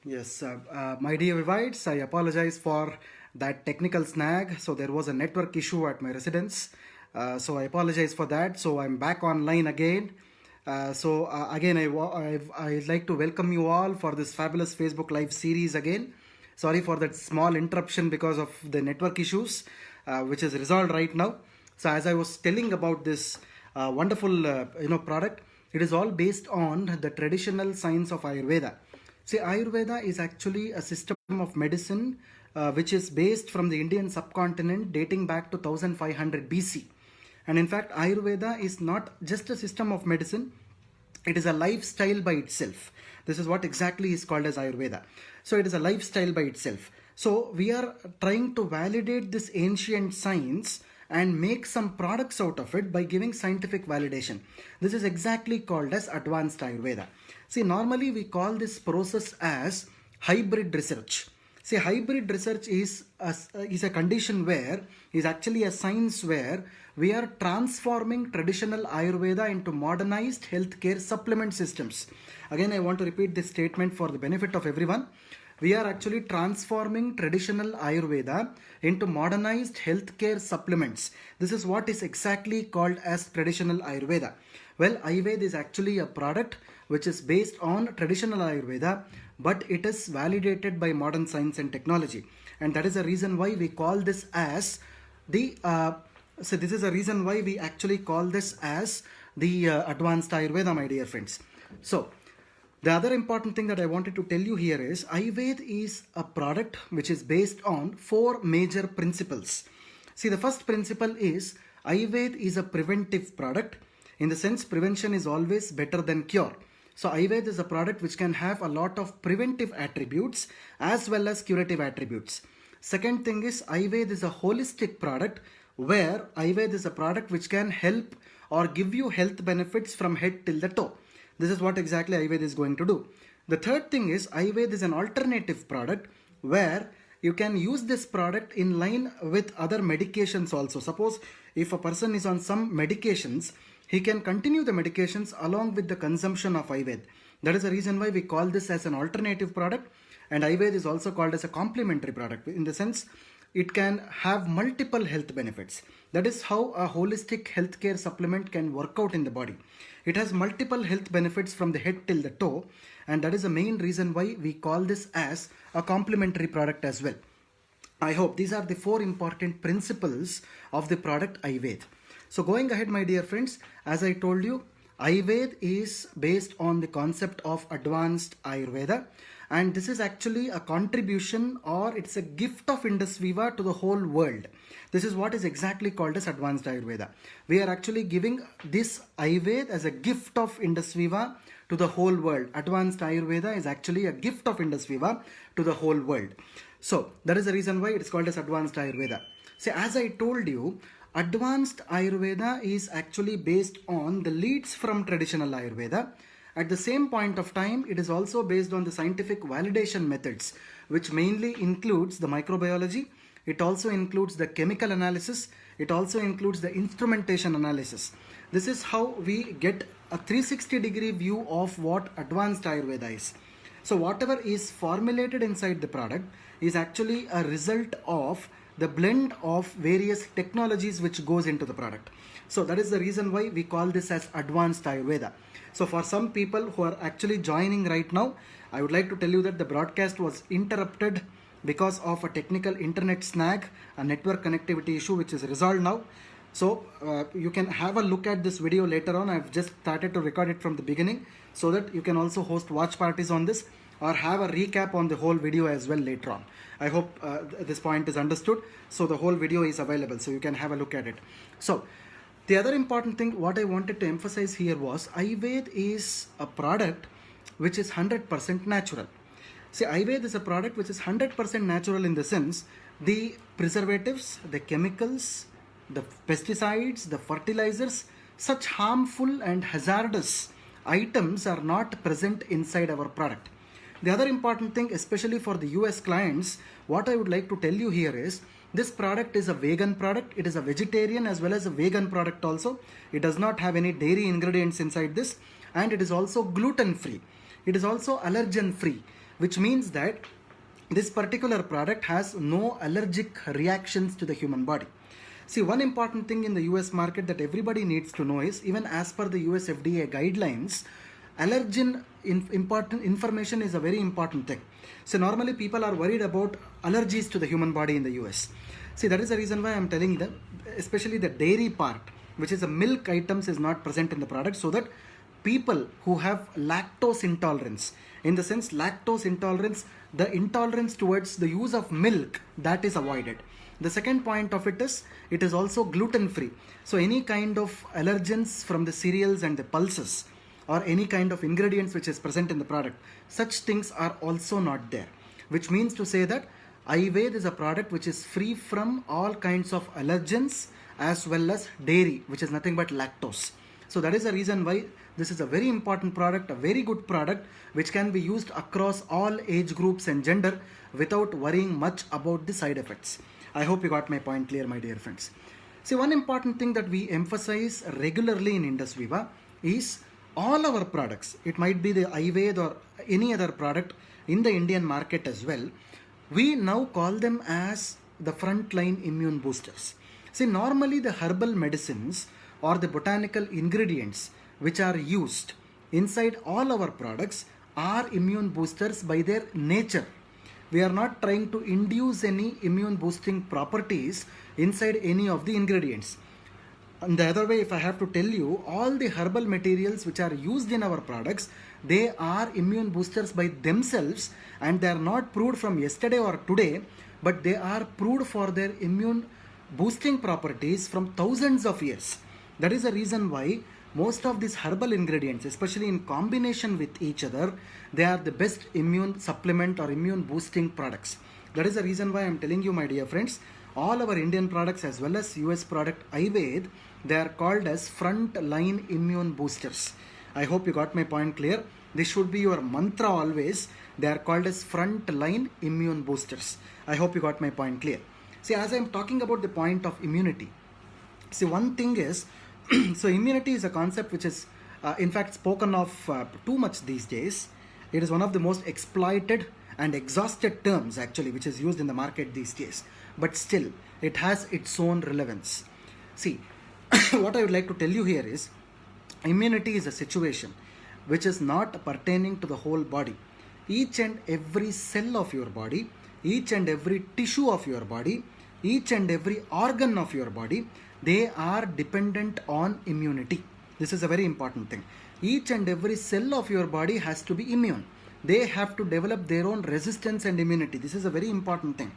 Yes, my dear Vivites, I apologize for that technical snag. So there was a network issue at my residence. So I apologize for that. So I'm back online again. Again, I'd like to welcome you all for this fabulous Facebook Live series again. Sorry for that small interruption because of the network issues, which is resolved right now. So as I was telling about this wonderful product, it is all based on the traditional science of Ayurveda. See, Ayurveda is actually a system of medicine which is based from the Indian subcontinent dating back to 1500 BC. And in fact, Ayurveda is not just a system of medicine, it is a lifestyle by itself. This is what exactly is called as Ayurveda. So it is a lifestyle by itself. So we are trying to validate this ancient science and make some products out of it by giving scientific validation. This is exactly called as advanced Ayurveda. See, normally we call this process as hybrid research. See, hybrid research is a condition where, is actually a science where we are transforming traditional Ayurveda into modernized healthcare supplement systems. Again, I want to repeat this statement for the benefit of everyone. We are actually transforming traditional Ayurveda into modernized healthcare supplements. This is what is exactly called as traditional Ayurveda. Well, iVed is actually a product which is based on traditional Ayurveda, but it is validated by modern science and technology. And that is the reason why we call this as the this is a reason why we actually call this as the advanced Ayurveda, my dear friends. So the other important thing that I wanted to tell you here is iVed is a product which is based on four major principles. See, the first principle is iVed is a preventive product. In the sense, prevention is always better than cure. So iVed is a product which can have a lot of preventive attributes as well as curative attributes. Second thing is iVed is a holistic product where iVed is a product which can help or give you health benefits from head till the toe. This is what exactly iVed is going to do. The third thing is iVed is an alternative product where you can use this product in line with other medications also. Suppose if a person is on some medications, he can continue the medications along with the consumption of iVed. That is the reason why we call this as an alternative product, and iVed is also called as a complementary product in the sense it can have multiple health benefits. That is how a holistic healthcare supplement can work out in the body. It has multiple health benefits from the head till the toe, and that is the main reason why we call this as a complementary product as well. I hope these are the four important principles of the product iVed. So going ahead, my dear friends, as I told you, iVed is based on the concept of advanced Ayurveda, and this is actually a contribution or it's a gift of Indus Viva to the whole world. This is what is exactly called as advanced Ayurveda. We are actually giving this iVed as a gift of Indus Viva to the whole world. Advanced Ayurveda is actually a gift of Indus Viva to the whole world. So that is the reason why it is called as advanced Ayurveda. See, as I told you, advanced Ayurveda is actually based on the leads from traditional Ayurveda. At the same point of time, it is also based on the scientific validation methods, which mainly includes the microbiology. It also includes the chemical analysis. It also includes the instrumentation analysis. This is how we get a 360-degree view of what advanced Ayurveda is. So whatever is formulated inside the product is actually a result of the blend of various technologies which goes into the product. So that is the reason why we call this as advanced Ayurveda. So for some people who are actually joining right now, I would like to tell you that the broadcast was interrupted because of a technical internet snag, a network connectivity issue which is resolved now. So you can have a look at this video later on. I've just started to record it from the beginning so that you can also host watch parties on this or have a recap on the whole video as well later on. I hope this point is understood. So the whole video is available so you can have a look at it. So the other important thing what I wanted to emphasize here was iVed is a product which is 100% natural. See, iVed is a product which is 100% natural in the sense the preservatives, the chemicals, the pesticides, the fertilizers, such harmful and hazardous items are not present inside our product. The other important thing, especially for the US clients, what I would like to tell you here is this product is a vegan product. It is a vegetarian as well as a vegan product also. It does not have any dairy ingredients inside this, and it is also gluten free. It is also allergen free, which means that this particular product has no allergic reactions to the human body. See, one important thing in the US market that everybody needs to know is, even as per the US FDA guidelines, allergen important information is a very important thing. So normally people are worried about allergies to the human body in the US. See, that is the reason why I am telling them, especially the dairy part, which is the milk items, is not present in the product, so that people who have lactose intolerance, in the sense lactose intolerance, the intolerance towards the use of milk, that is avoided. The second point of it is also gluten free. So any kind of allergens from the cereals and the pulses, or any kind of ingredients which is present in the product, such things are also not there, which means to say that iVed is a product which is free from all kinds of allergens as well as dairy, which is nothing but lactose. So that is the reason why this is a very important product, a very good product, which can be used across all age groups and gender without worrying much about the side effects. I hope you got my point clear, my dear friends. See, one important thing that we emphasize regularly in Indus Viva is all our products, it might be the iVed or any other product in the Indian market as well, we now call them as the frontline immune boosters. See, normally the herbal medicines or the botanical ingredients which are used inside all our products are immune boosters by their nature. We are not trying to induce any immune boosting properties inside any of the ingredients. And the other way, if I have to tell you, all the herbal materials which are used in our products, they are immune boosters by themselves, and they are not proved from yesterday or today, but they are proved for their immune boosting properties from thousands of years. That is the reason why most of these herbal ingredients, especially in combination with each other, they are the best immune supplement or immune boosting products. That is the reason why I am telling you, my dear friends, all our Indian products as well as US product iVed, they are called as front-line immune boosters. I hope you got my point clear. This should be your mantra always. They are called as front-line immune boosters. I hope you got my point clear. See, as I am talking about the point of immunity, see, one thing is, so immunity is a concept which is in fact spoken of too much these days. It is one of the most exploited and exhausted terms actually which is used in the market these days. But still, it has its own relevance. See, what I would like to tell you here is, immunity is a situation which is not pertaining to the whole body. Each and every cell of your body, each and every tissue of your body, each and every organ of your body, they are dependent on immunity. This is a very important thing. Each and every cell of your body has to be immune. They have to develop their own resistance and immunity. This is a very important thing.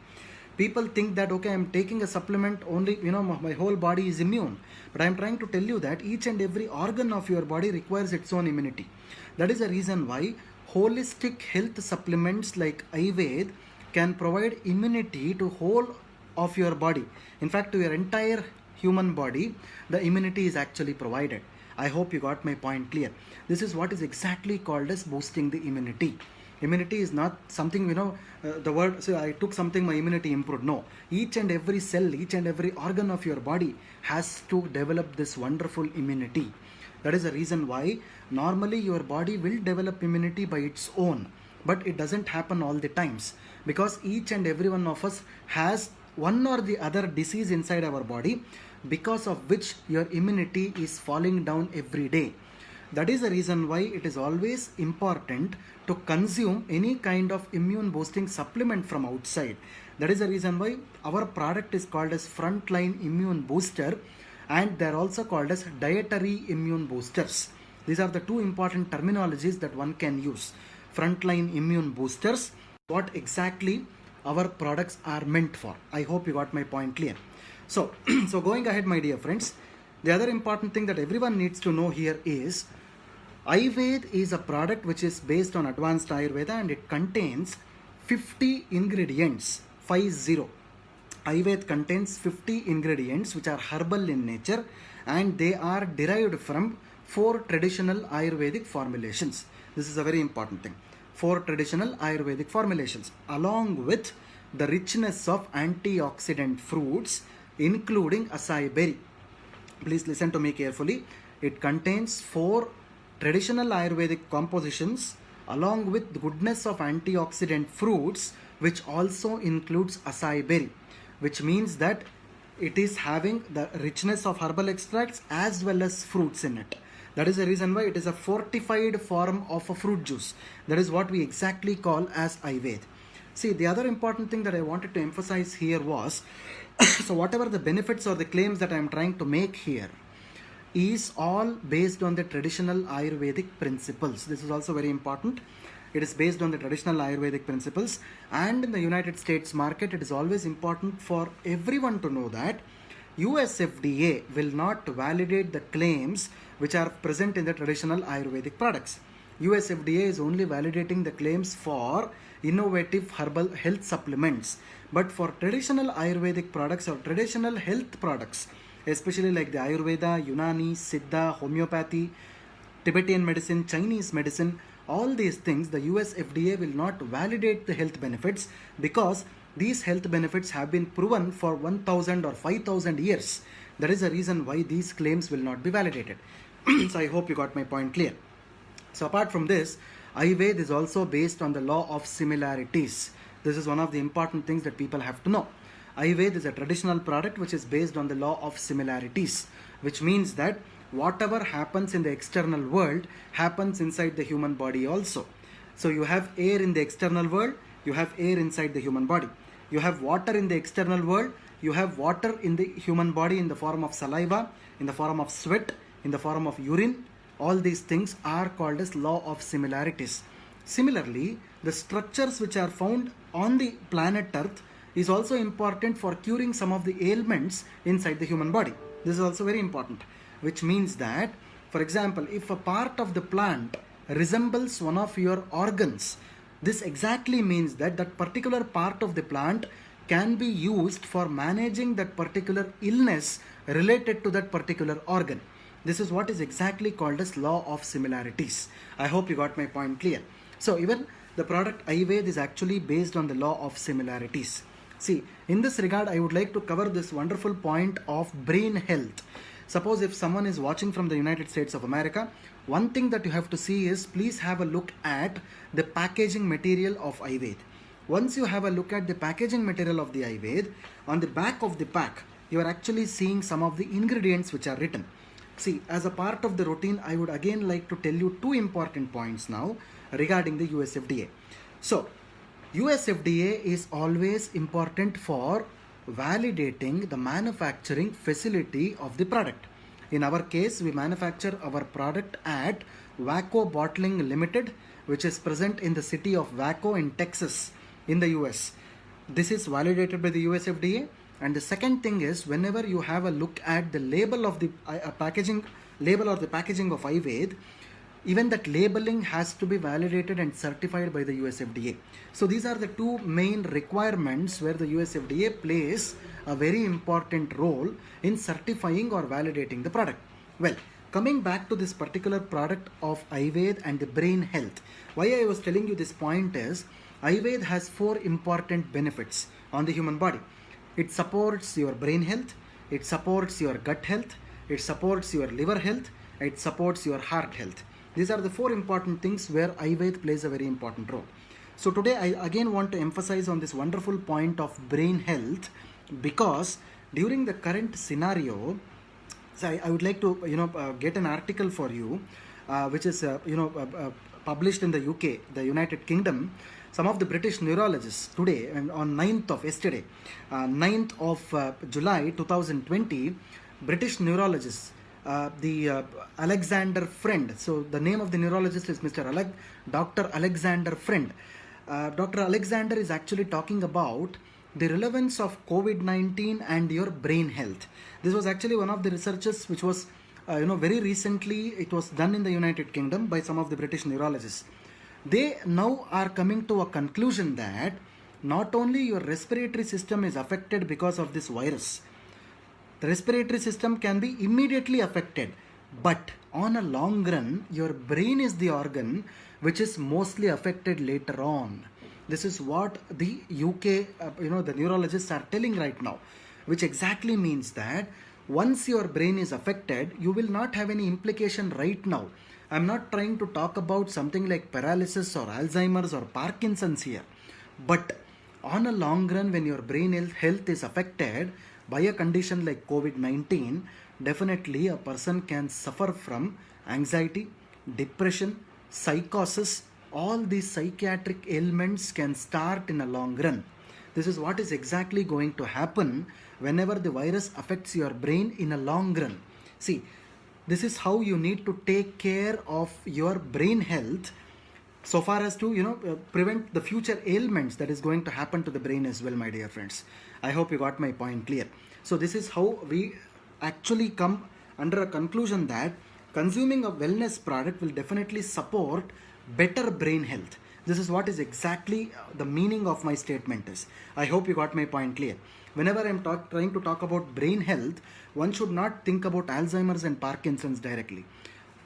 People think that, okay, I'm taking a supplement only, my whole body is immune. But I'm trying to tell you that each and every organ of your body requires its own immunity. That is the reason why holistic health supplements like iVed can provide immunity to whole of your body. In fact, to your entire human body, the immunity is actually provided. I hope you got my point clear. This is what is exactly called as boosting the immunity. Immunity is not something, the word, so I took something, my immunity improved. No, each and every cell, each and every organ of your body has to develop this wonderful immunity. That is the reason why normally your body will develop immunity by its own, but it doesn't happen all the times, because each and every one of us has one or the other disease inside our body, because of which your immunity is falling down every day. That is the reason why it is always important to consume any kind of immune boosting supplement from outside. That is the reason why our product is called as frontline immune booster, and they are also called as dietary immune boosters. These are the two important terminologies that one can use. Frontline immune boosters, what exactly our products are meant for. I hope you got my point clear. So going ahead, my dear friends, the other important thing that everyone needs to know here is, iVed is a product which is based on advanced Ayurveda, and it contains 50 ingredients, 50. iVed contains 50 ingredients which are herbal in nature, and they are derived from 4 traditional Ayurvedic formulations. This is a very important thing. 4 traditional Ayurvedic formulations, along with the richness of antioxidant fruits, including acai berry. Please listen to me carefully. It contains 4 traditional Ayurvedic compositions along with the goodness of antioxidant fruits, which also includes acai berry, which means that it is having the richness of herbal extracts as well as fruits in it. That is the reason why it is a fortified form of a fruit juice. That is what we exactly call as iVed. See, the other important thing that I wanted to emphasize here was so whatever the benefits or the claims that I am trying to make here is all based on the traditional Ayurvedic principles. This is also very important. It is based on the traditional Ayurvedic principles, and in the United States market, it is always important for everyone to know that US FDA will not validate the claims which are present in the traditional Ayurvedic products. US FDA is only validating the claims for innovative herbal health supplements. But for traditional Ayurvedic products or traditional health products, especially like the Ayurveda, Unani, Siddha, homeopathy, Tibetan medicine, Chinese medicine, all these things, the US FDA will not validate the health benefits because these health benefits have been proven for 1000 or 5000 years. That is the reason why these claims will not be validated. So I hope you got my point clear. So apart from this, iVed is also based on the law of similarities. This is one of the important things that people have to know. iVed is a traditional product which is based on the law of similarities, which means that whatever happens in the external world happens inside the human body also. So you have air in the external world, you have air inside the human body. You have water in the external world, you have water in the human body in the form of saliva, in the form of sweat, in the form of urine. All these things are called as law of similarities. Similarly, the structures which are found on the planet Earth is also important for curing some of the ailments inside the human body. This is also very important, which means that, for example, if a part of the plant resembles one of your organs, this exactly means that that particular part of the plant can be used for managing that particular illness related to that particular organ. This is what is exactly called as law of similarities. I hope you got my point clear. So even the product iVed is actually based on the law of similarities. See, in this regard, I would like to cover this wonderful point of brain health. Suppose if someone is watching from the United States of America, one thing that you have to see is please have a look at the packaging material of iVed. Once you have a look at the packaging material of the iVed, on the back of the pack, you are actually seeing some of the ingredients which are written. See, as a part of the routine, I would again like to tell you two important points now regarding the US FDA. So, US FDA is always important for validating the manufacturing facility of the product. In our case, we manufacture our product at Waco Bottling Limited, which is present in the city of Waco in Texas in the US. This is validated by the US FDA. And the second thing is, whenever you have a look at the label of the packaging label or the packaging of iVed, even that labeling has to be validated and certified by the US FDA. So these are the two main requirements where the US FDA plays a very important role in certifying or validating the product. Well, coming back to this particular product of iVed and the brain health, why I was telling you this point is, iVed has 4 important benefits on the human body. It supports your brain health, it supports your gut health, it supports your liver health, it supports your heart health. These are the 4 important things where iVed plays a very important role. So today I again want to emphasize on this wonderful point of brain health, because during the current scenario, so I would like to get an article for you, which is published in the UK, the United Kingdom. Some of the British neurologists today, and on 9th of July 2020, British neurologists, the Alexander Friend. So the name of the neurologist is Dr. Alexander Friend. Dr. Alexander is actually talking about the relevance of COVID-19 and your brain health. This was actually one of the researches which was, very recently, it was done in the United Kingdom by some of the British neurologists. They now are coming to a conclusion that not only your respiratory system is affected because of this virus, the respiratory system can be immediately affected, but on a long run, your brain is the organ which is mostly affected later on. This is what the UK, the neurologists are telling right now, which exactly means that once your brain is affected, you will not have any implication right now. I'm not trying to talk about something like paralysis or Alzheimer's or Parkinson's here. But on a long run, when your brain health is affected by a condition like COVID-19, definitely a person can suffer from anxiety, depression, psychosis. All these psychiatric ailments can start in a long run. This is what is exactly going to happen whenever the virus affects your brain in a long run. See, this is how you need to take care of your brain health so far as to prevent the future ailments that is going to happen to the brain as well, my dear friends. I hope you got my point clear. So this is how we actually come under a conclusion that consuming a wellness product will definitely support better brain health. This is what is exactly the meaning of my statement is. I hope you got my point clear. Whenever I'm trying to talk about brain health, one should not think about Alzheimer's and Parkinson's directly.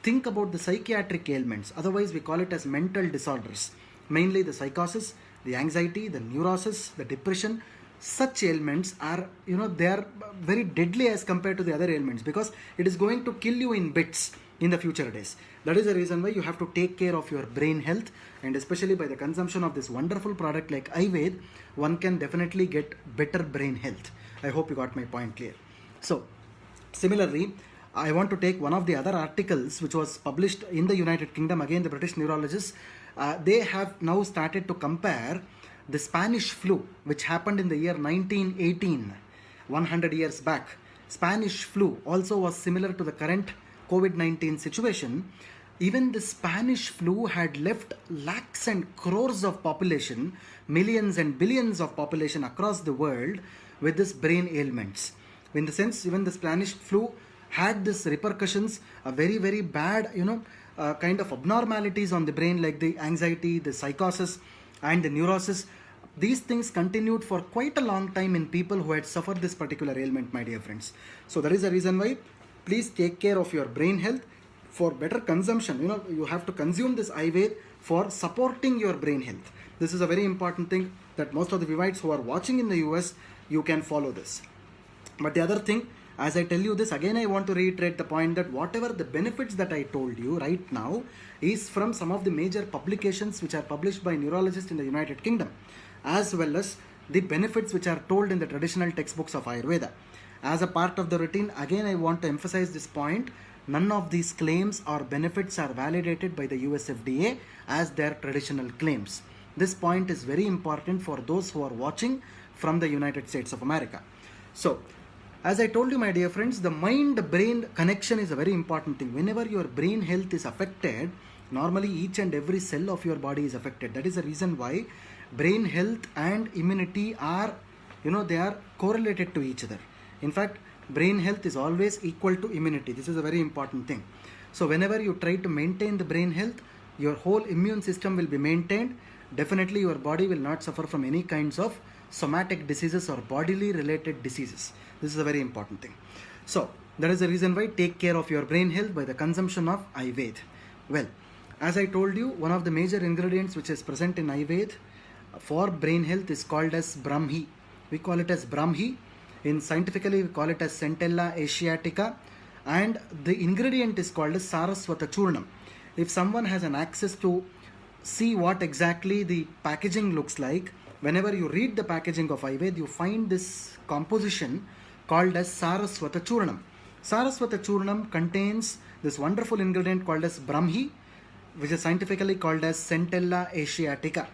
Think about the psychiatric ailments. Otherwise, we call it as mental disorders. Mainly the psychosis, the anxiety, the neurosis, the depression. Such ailments are, they are very deadly as compared to the other ailments, because it is going to kill you in bits in the future days. That is the reason why you have to take care of your brain health, and especially by the consumption of this wonderful product like iVed, one can definitely get better brain health. I hope you got my point clear. So, similarly, I want to take one of the other articles which was published in the United Kingdom. Again, the British neurologists, they have now started to compare the Spanish flu, which happened in the year 1918, 100 years back. Spanish flu also was similar to the current COVID-19 situation. Even the Spanish flu had left lakhs and crores of population, millions and billions of population across the world with this brain ailments. In the sense, even the Spanish flu had this repercussions, a very, very bad, kind of abnormalities on the brain, like the anxiety, the psychosis, and the neurosis. These things continued for quite a long time in people who had suffered this particular ailment, my dear friends. So that is the reason why please take care of your brain health for better consumption. You have to consume this iVed for supporting your brain health. This is a very important thing that most of the Vivites who are watching in the US, you can follow this. But the other thing, as I tell you this, again I want to reiterate the point that whatever the benefits that I told you right now is from some of the major publications which are published by neurologists in the United Kingdom, as well as the benefits which are told in the traditional textbooks of Ayurveda. As a part of the routine, again I want to emphasize this point. None of these claims or benefits are validated by the US FDA as their traditional claims. This point is very important for those who are watching from the United States of America. So, as I told you, my dear friends, the mind-brain connection is a very important thing. Whenever your brain health is affected, normally each and every cell of your body is affected. That is the reason why brain health and immunity are, they are correlated to each other. In fact, brain health is always equal to immunity. This is a very important thing. So whenever you try to maintain the brain health, your whole immune system will be maintained. Definitely your body will not suffer from any kinds of somatic diseases or bodily related diseases. This is a very important thing. So that is the reason why take care of your brain health by the consumption of iVed. Well, as I told you, one of the major ingredients which is present in iVed for brain health is called as Brahmi. We call it as Brahmi. In scientifically we call it as Centella asiatica, and the ingredient is called as Saraswata Churnam. If someone has an access to see what exactly the packaging looks like, whenever you read the packaging of iVed, you find this composition called as Saraswata Churnam. Saraswata Churnam contains this wonderful ingredient called as Brahmi, which is scientifically called as Centella asiatica.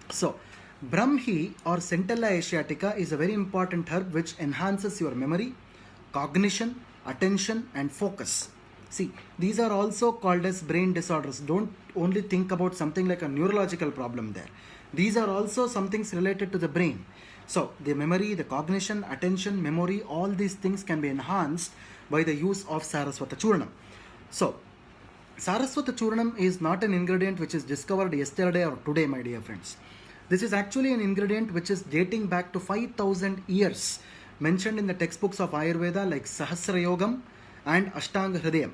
So, Brahmi or Centella asiatica is a very important herb which enhances your memory, cognition, attention, and focus. See, these are also called as brain disorders. Don't only think about something like a neurological problem there. These are also some things related to the brain. So, the memory, the cognition, attention, memory, all these things can be enhanced by the use of Saraswata Churnam. So, Saraswata Churnam is not an ingredient which is discovered yesterday or today, my dear friends. This is actually an ingredient which is dating back to 5,000 years, mentioned in the textbooks of Ayurveda like Sahasra Yogam and Ashtanga Hridayam.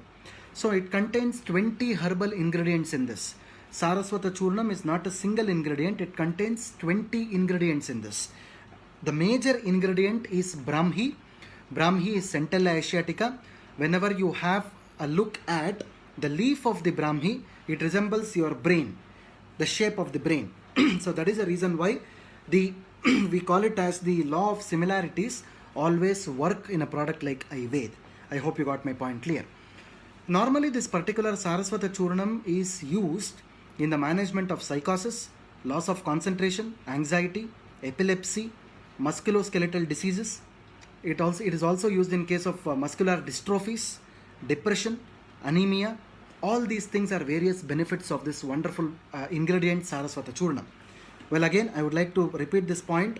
So it contains 20 herbal ingredients in this. Saraswata Churnam is not a single ingredient, it contains 20 ingredients in this. The major ingredient is Brahmi. Brahmi is Centella asiatica. Whenever you have a look at the leaf of the Brahmi, it resembles your brain, the shape of the brain. So that is the reason why the we call it as the law of similarities always work in a product like iVed. I hope you got my point clear. Normally this particular Saraswata Churnam is used in the management of psychosis, loss of concentration, anxiety, epilepsy, musculoskeletal diseases. It is also used in case of muscular dystrophies, depression, anemia. All these things are various benefits of this wonderful ingredient Saraswata Churnam. Well, again, I would like to repeat this point.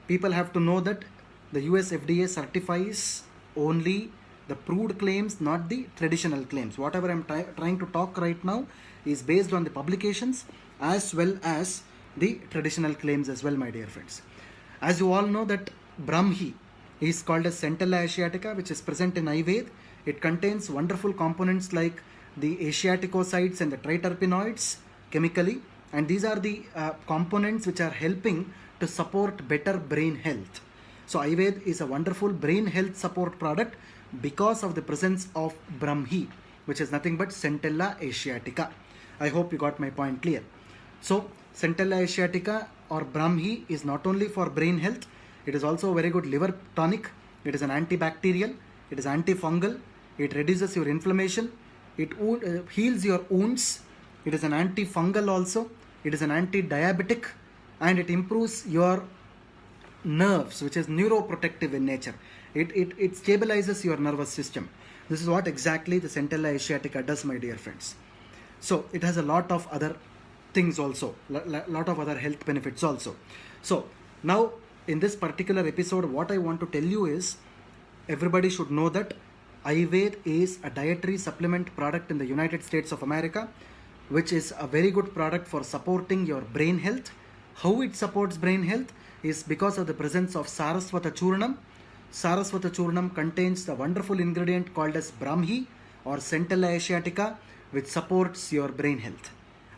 People have to know that the US FDA certifies only the proved claims, not the traditional claims. Whatever I'm trying to talk right now is based on the publications as well as the traditional claims as well, my dear friends. As you all know that Brahmi is called as Centella asiatica, which is present in iVed. It contains wonderful components like the asiaticosides and the triterpenoids chemically, and these are the components which are helping to support better brain health. So iVed is a wonderful brain health support product because of the presence of Brahmi, which is nothing but Centella asiatica. I hope you got my point clear. So Centella asiatica or Brahmi is not only for brain health, it is also a very good liver tonic. It is an antibacterial, it is antifungal, it reduces your inflammation, it heals your wounds, it is an antifungal also, it is an anti-diabetic, and it improves your nerves, which is neuroprotective in nature. It stabilizes your nervous system. This is what exactly the Centella asiatica does, my dear friends. So it has a lot of other things also, lot of other health benefits also. So now in this particular episode, what I want to tell you is, everybody should know that iVed is a dietary supplement product in the United States of America, which is a very good product for supporting your brain health. How it supports brain health is because of the presence of Saraswata Churnam. Saraswata Churnam contains the wonderful ingredient called as Brahmi or Centella asiatica, which supports your brain health.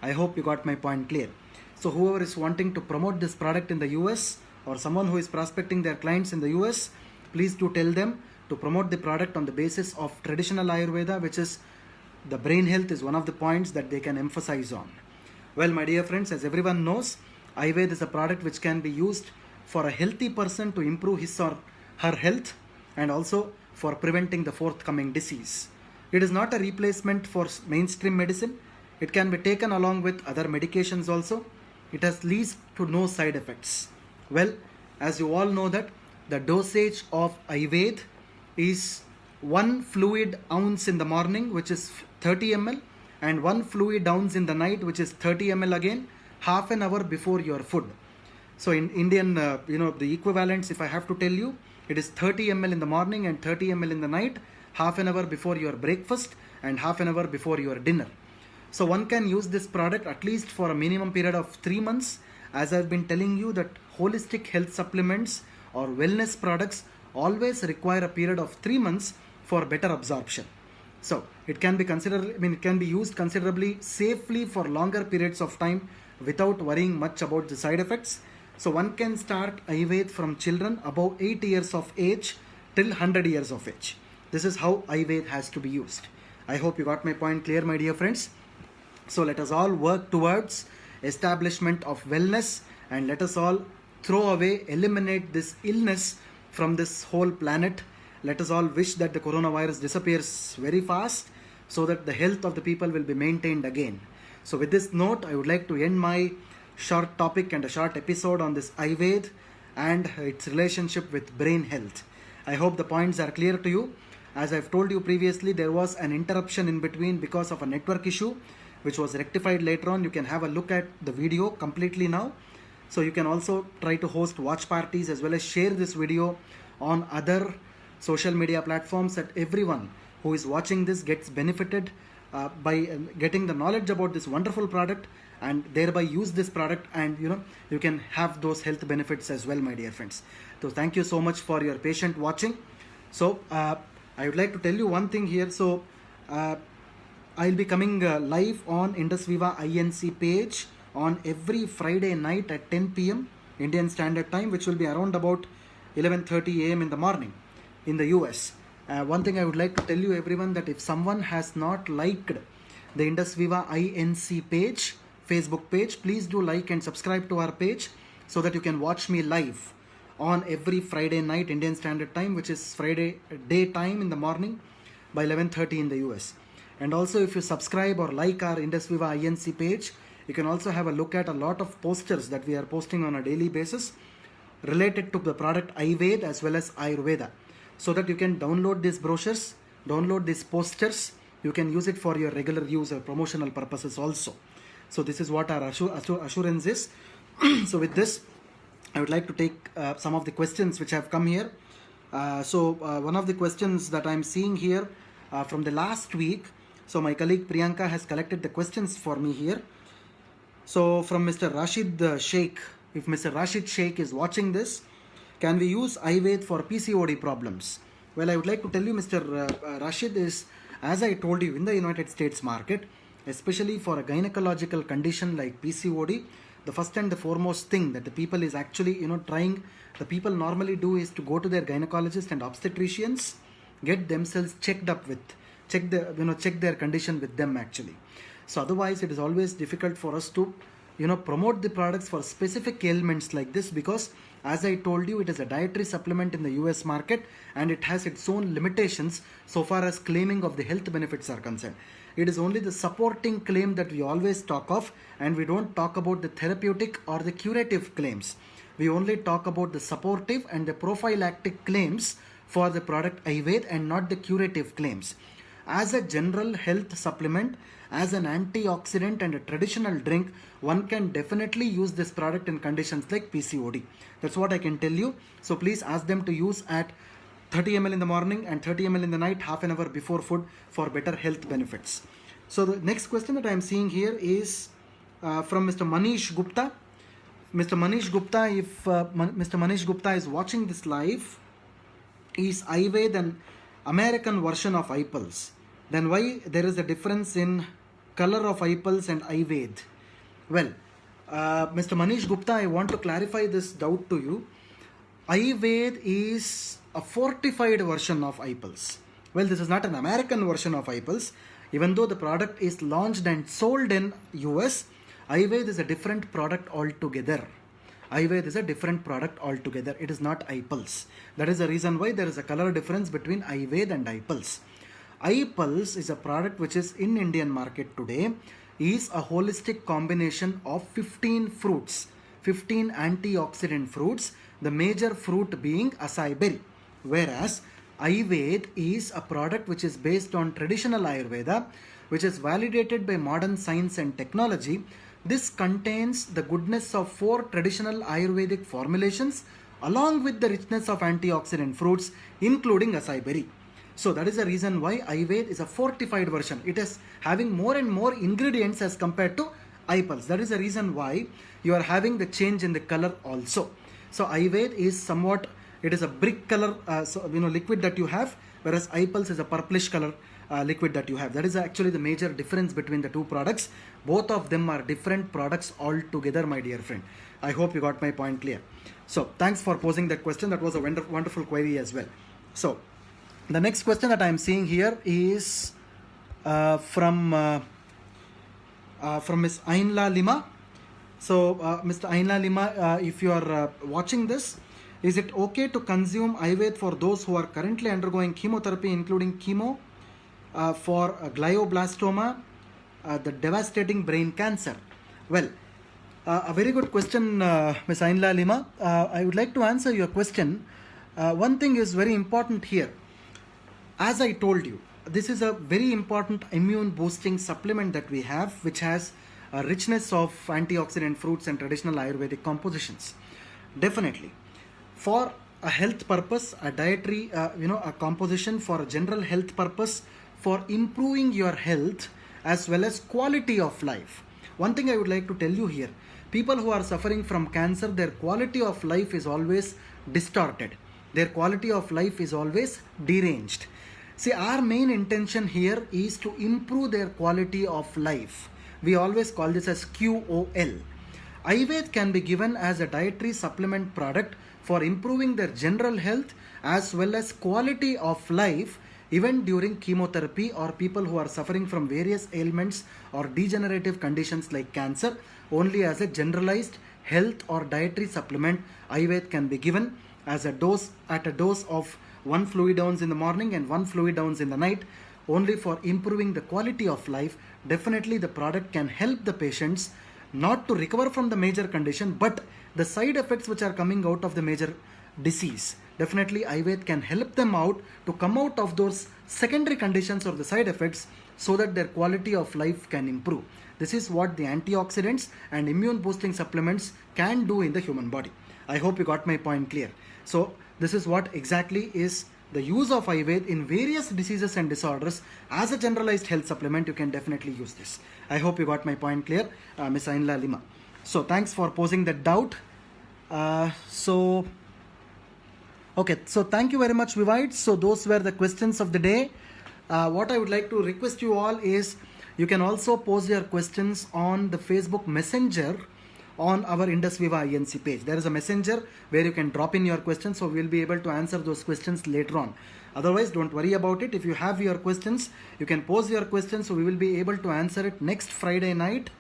I hope you got my point clear. So whoever is wanting to promote this product in the US, or someone who is prospecting their clients in the US, please do tell them to promote the product on the basis of traditional Ayurveda, which is the brain health is one of the points that they can emphasize on. Well, my dear friends, as everyone knows, iVed is a product which can be used for a healthy person to improve his or her health, and also for preventing the forthcoming disease. It is not a replacement for mainstream medicine. It can be taken along with other medications also. It has least to no side effects. Well, as you all know that the dosage of iVed is 1 fluid ounce in the morning, which is 30 ml, and 1 fluid ounce in the night, which is 30 ml again, half an hour before your food. So in Indian, the equivalents, if I have to tell you, it is 30 ml in the morning and 30 ml in the night, half an hour before your breakfast and half an hour before your dinner. So one can use this product at least for a minimum period of 3 months. As I've been telling you that holistic health supplements or wellness products always require a period of 3 months for better absorption. So it can be it can be used considerably safely for longer periods of time without worrying much about the side effects. So one can start iVed from children above 8 years of age till 100 years of age. This is how iVed has to be used. I hope you got my point clear, my dear friends. So let us all work towards establishment of wellness, and let us all eliminate this illness from this whole planet. Let us all wish that the coronavirus disappears very fast so that the health of the people will be maintained again. So with this note, I would like to end my short topic and a short episode on this iVed and its relationship with brain health. I hope the points are clear to you. As I've told you previously, there was an interruption in between because of a network issue, which was rectified later on. You can have a look at the video completely now. So you can also try to host watch parties as well as share this video on other social media platforms, that everyone who is watching this gets benefited by getting the knowledge about this wonderful product, and thereby use this product, and you can have those health benefits as well, my dear friends. So thank you so much for your patient watching. So I would like to tell you one thing here. So I'll be coming live on Indus Viva INC page on every Friday night at 10 p.m. Indian Standard Time, which will be around about 11:30 a.m. in the morning in the US. One thing I would like to tell you everyone, that if someone has not liked the Indus Viva INC page, Facebook page. Please do like and subscribe to our page so that you can watch me live on every Friday night Indian Standard Time, which is Friday daytime in the morning by 11:30 in the US. And also, if you subscribe or like our Indus Viva INC page, you can also have a look at a lot of posters that we are posting on a daily basis related to the product iVed as well as Ayurveda, so that you can download these brochures, download these posters. You can use it for your regular use or promotional purposes also. So this is what our assurance is. So with this, I would like to take some of the questions which have come here. One of the questions that I'm seeing here from the last week, so my colleague Priyanka has collected the questions for me here. So from Mr. Rashid Sheikh, if Mr. Rashid Sheikh is watching this, can we use iVed for PCOD problems? Well, I would like to tell you, Mr. Rashid, is, as I told you, in the United States market, especially for a gynecological condition like PCOD, the first and the foremost thing that the people is actually, the people normally do is to go to their gynecologist and obstetricians, get themselves checked up with, check their condition with them actually. So otherwise it is always difficult for us to promote the products for specific ailments like this, because as I told you, it is a dietary supplement in the US market and it has its own limitations so far as claiming of the health benefits are concerned. It is only the supporting claim that we always talk of, and we don't talk about the therapeutic or the curative claims. We only talk about the supportive and the prophylactic claims for the product iVed and not the curative claims. As a general health supplement, as an antioxidant and a traditional drink, one can definitely use this product in conditions like PCOD. That's what I can tell you. So please ask them to use at 30 ml in the morning and 30 ml in the night, half an hour before food, for better health benefits. So the next question that I am seeing here is from Mr. Manish Gupta. Mr. Manish Gupta, if Mr. Manish Gupta is watching this live, is iVed an American version of iPulse? Then why there is a difference in color of iPulse and iVed? Well, Mr. Manish Gupta, I want to clarify this doubt to you. iVed is a fortified version of iPulse. Well, this is not an American version of iPulse. Even though the product is launched and sold in US, iVed is a different product altogether. iVed is a different product altogether. It is not iPulse. That is the reason why there is a color difference between iVed and iPulse. iPulse is a product which is in Indian market today, is a holistic combination of 15 fruits, 15 antioxidant fruits, the major fruit being acai berry. Whereas iVed is a product which is based on traditional Ayurveda, which is validated by modern science and technology. This contains the goodness of 4 traditional Ayurvedic formulations along with the richness of antioxidant fruits, including acai berry. So that is the reason why iVed is a fortified version. It is having more and more ingredients as compared to iPulse. That is the reason why you are having the change in the color also. So iVed is somewhat, it is a brick color liquid that you have, whereas iPulse is a purplish color liquid that you have. That is actually the major difference between the two products. Both of them are different products altogether, my dear friend. I hope you got my point clear. So thanks for posing that question. That was a wonderful query as well. So the next question that I am seeing here is from Ms. Ainla Lima. So Mr. Ainla Lima, if you are watching this, is it okay to consume iVed for those who are currently undergoing chemotherapy, including chemo for glioblastoma, the devastating brain cancer? Well, a very good question, Ms. Ainla Lima. I would like to answer your question. One thing is very important here. As I told you, this is a very important immune boosting supplement that we have, which has a richness of antioxidant fruits and traditional Ayurvedic compositions. Definitely, for a health purpose, a dietary, a composition for a general health purpose, for improving your health as well as quality of life. One thing I would like to tell you here, people who are suffering from cancer, their quality of life is always distorted. Their quality of life is always deranged. See, our main intention here is to improve their quality of life. We always call this as QOL. iVed can be given as a dietary supplement product for improving their general health as well as quality of life even during chemotherapy or people who are suffering from various ailments or degenerative conditions like cancer. Only as a generalized health or dietary supplement, iVed can be given as a dose at a dose of 1 fluid ounce in the morning and 1 fluid ounce in the night, only for improving the quality of life. Definitely the product can help the patients not to recover from the major condition, but the side effects which are coming out of the major disease. Definitely iVed can help them out to come out of those secondary conditions or the side effects, so that their quality of life can improve. This is what the antioxidants and immune boosting supplements can do in the human body. I hope you got my point clear. So this is what exactly is the use of iVed in various diseases and disorders. As a generalized health supplement, you can definitely use this. I hope you got my point clear, Ms. Ainla Lima. So thanks for posing that doubt. Okay, so thank you very much, Vivite. So those were the questions of the day. What I would like to request you all is, you can also post your questions on the Facebook Messenger on our Indus Viva INC page. There is a messenger where you can drop in your questions, so we'll be able to answer those questions later on. Otherwise, don't worry about it. If you have your questions, you can post your questions, so we will be able to answer it next Friday night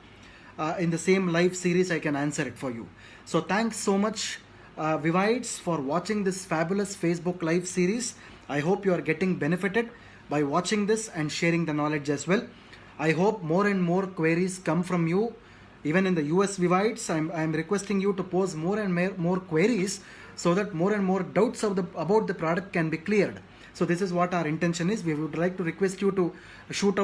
in the same live series. I can answer it for you. So thanks so much, Vivites, for watching this fabulous Facebook live series. I hope you are getting benefited by watching this and sharing the knowledge as well. I hope more and more queries come from you. Even in the US Vivites, I'm requesting you to pose more and more queries, so that more and more doubts about the product can be cleared. So this is what our intention is. We would like to request you to shoot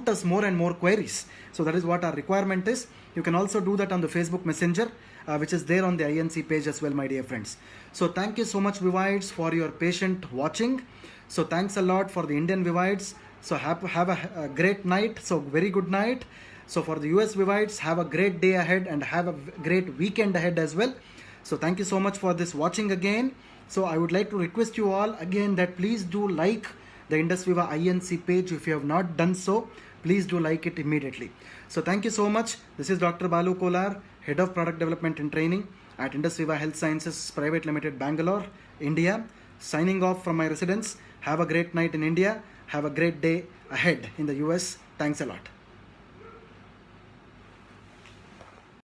us more and more queries. So that is what our requirement is. You can also do that on the Facebook Messenger, which is there on the INC page as well, my dear friends. So thank you so much, Vivites, for your patient watching. So thanks a lot for the Indian Vivites. So have a great night. So very good night. So for the US Vivites, have a great day ahead and have a great weekend ahead as well. So thank you so much for this watching again. So I would like to request you all again that please do like the Indus Viva INC page. If you have not done so, please do like it immediately. So thank you so much. This is Dr. Balu Kolar, Head of Product Development and Training at Indus Viva Health Sciences Private Limited, Bangalore, India. Signing off from my residence. Have a great night in India. Have a great day ahead in the US. Thanks a lot.